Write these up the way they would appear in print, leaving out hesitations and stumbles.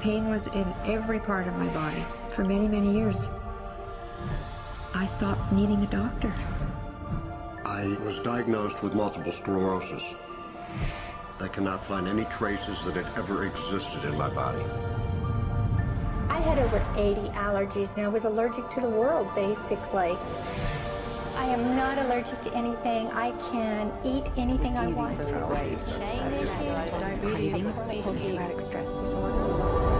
Pain was in every part of my body for many, many years. I stopped needing a doctor. I was diagnosed with multiple sclerosis. They cannot find any traces that it ever existed in my body. I had over 80 allergies and I was allergic to the world, basically. I am not allergic to anything. I can eat anything I want to. Shame issues, diabetes, post-traumatic stress disorder.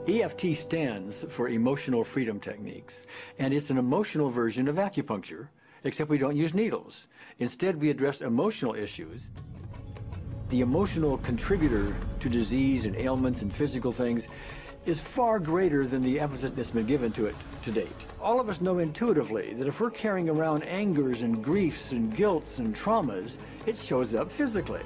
EFT stands for Emotional Freedom Techniques, and it's an emotional version of acupuncture, except we don't use needles. Instead, we address emotional issues. The emotional contributor to disease and ailments and physical things is far greater than the emphasis that's been given to it to date. All of us know intuitively that if we're carrying around angers and griefs and guilts and traumas, it shows up physically.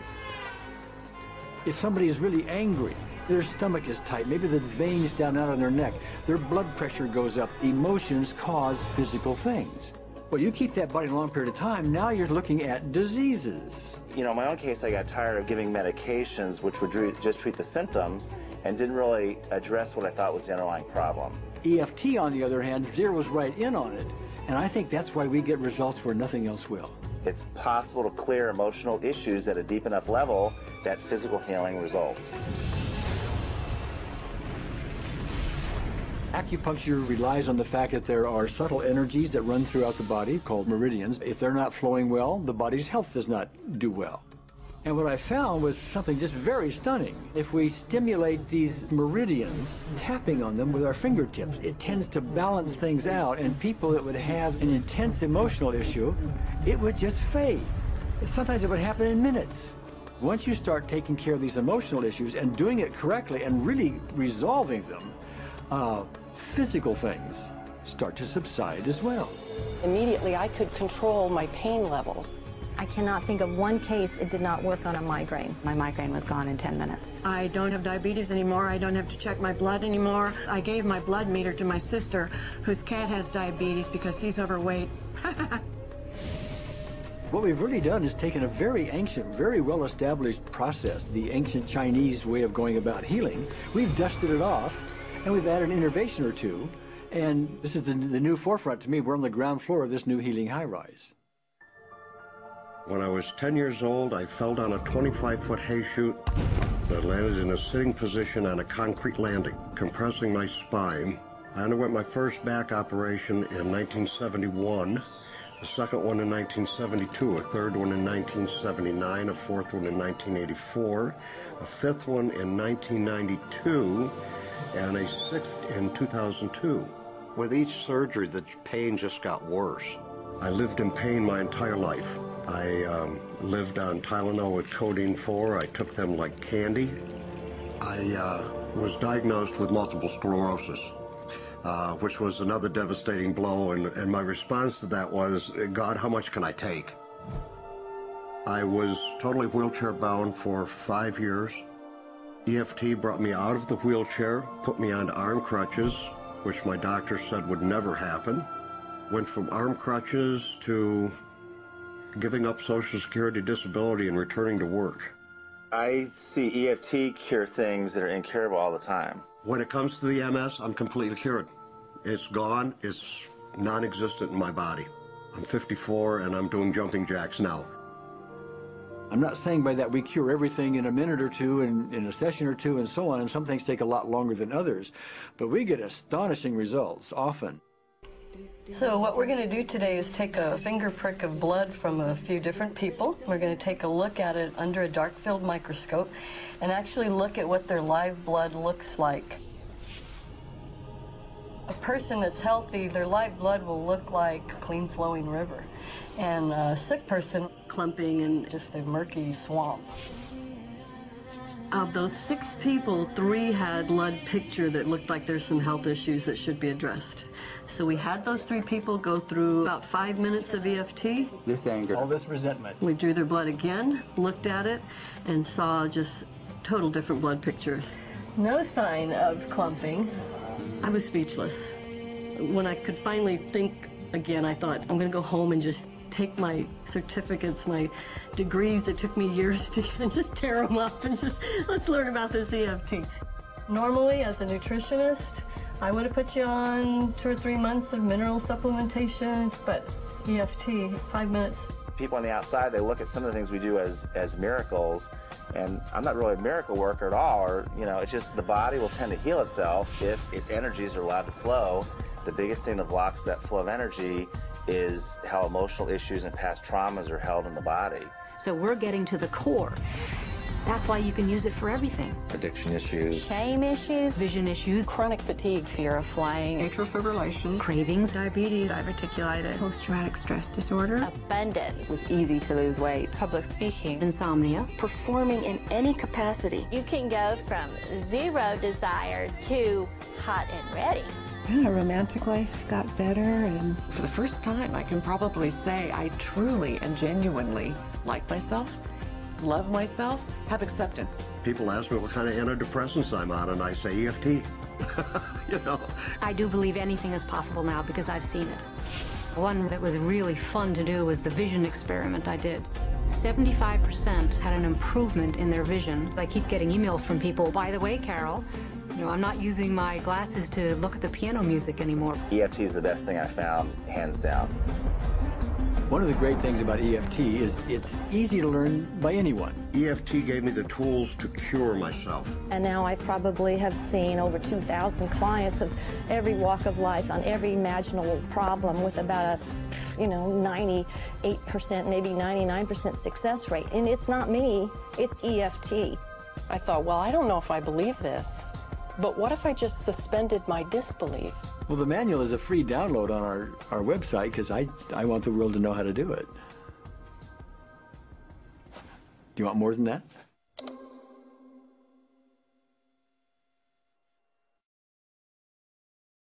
If somebody is really angry, their stomach is tight, maybe the veins down out on their neck, their blood pressure goes up. Emotions cause physical things. Well, you keep that body a long period of time, now you're looking at diseases. You know, in my own case, I got tired of giving medications which would just treat the symptoms and didn't really address what I thought was the underlying problem. EFT, on the other hand, zeroes right in on it, and I think that's why we get results where nothing else will. It's possible to clear emotional issues at a deep enough level that physical healing results. Acupuncture relies on the fact that there are subtle energies that run throughout the body called meridians. If they're not flowing well, the body's health does not do well. And what I found was something just very stunning. If we stimulate these meridians, tapping on them with our fingertips, it tends to balance things out, and people that would have an intense emotional issue, it would just fade. Sometimes it would happen in minutes. Once you start taking care of these emotional issues and doing it correctly and really resolving them, physical things start to subside as well. Immediately, I could control my pain levels. I cannot think of one case it did not work on a migraine. My migraine was gone in 10 minutes. I don't have diabetes anymore. I don't have to check my blood anymore. I gave my blood meter to my sister, whose cat has diabetes because he's overweight. What we've really done is taken a very ancient, very well-established process, the ancient Chinese way of going about healing. We've dusted it off, and we've added an innovation or two, and this is the new forefront to me. We're on the ground floor of this new healing high-rise. When I was 10 years old, I fell down a 25-foot hay chute that landed in a sitting position on a concrete landing, compressing my spine. I underwent my first back operation in 1971, a second one in 1972, a third one in 1979, a fourth one in 1984, a fifth one in 1992, and a sixth in 2002. With each surgery, the pain just got worse. I lived in pain my entire life. I lived on Tylenol with codeine 4. I took them like candy. I was diagnosed with multiple sclerosis, which was another devastating blow, and my response to that was, God, how much can I take? I was totally wheelchair bound for 5 years. EFT brought me out of the wheelchair, put me on arm crutches, which my doctor said would never happen. Went from arm crutches to giving up Social Security disability and returning to work. I see EFT cure things that are incurable all the time. When it comes to the MS, I'm completely cured. It's gone. It's non-existent in my body. I'm 54 and I'm doing jumping jacks now. I'm not saying by that we cure everything in a minute or two, and in a session or two, and so on, and some things take a lot longer than others, but we get astonishing results often. So what we're going to do today is take a finger prick of blood from a few different people. We're going to take a look at it under a dark field microscope and actually look at what their live blood looks like. A person that's healthy, their live blood will look like a clean flowing river, and a sick person clumping in just a murky swamp. Of those 6 people, 3 had blood picture that looked like there's some health issues that should be addressed. So we had those 3 people go through about 5 minutes of EFT. This anger, all this resentment. We drew their blood again, looked at it, and saw just total different blood pictures. No sign of clumping. I was speechless. When I could finally think Again, I thought, I'm going to go home and just take my certificates, my degrees that took me years to get, and just tear them up and just, let's learn about this EFT. Normally, as a nutritionist, I would have put you on 2 or 3 months of mineral supplementation, but EFT, 5 minutes. People on the outside, they look at some of the things we do as miracles, and I'm not really a miracle worker at all, or, you know, it's just the body will tend to heal itself if its energies are allowed to flow. The biggest thing that blocks that flow of energy is how emotional issues and past traumas are held in the body. So we're getting to the core. That's why you can use it for everything. Addiction issues. Shame issues. Vision issues. Chronic fatigue, fear of flying. Atrial fibrillation. Cravings. Diabetes. Diverticulitis. Post-traumatic stress disorder. Abundance. It was easy to lose weight. Public speaking. Insomnia. Performing in any capacity. You can go from zero desire to hot and ready. My romantic life got better, and for the first time I can probably say I truly and genuinely like myself, love myself, have acceptance. People ask me what kind of antidepressants I'm on, and I say EFT. You know. I do believe anything is possible now because I've seen it. One that was really fun to do was the vision experiment I did. 75% had an improvement in their vision. I keep getting emails from people, by the way, Carol, you know, I'm not using my glasses to look at the piano music anymore. EFT is the best thing I found, hands down. One of the great things about EFT is it's easy to learn by anyone. EFT gave me the tools to cure myself. And now I probably have seen over 2,000 clients of every walk of life on every imaginable problem with about a, 98%, maybe 99% success rate. And it's not me, it's EFT. I thought, well, I don't know if I believe this, but what if I just suspended my disbelief? Well, the manual is a free download on our website because I want the world to know how to do it. Do you want more than that?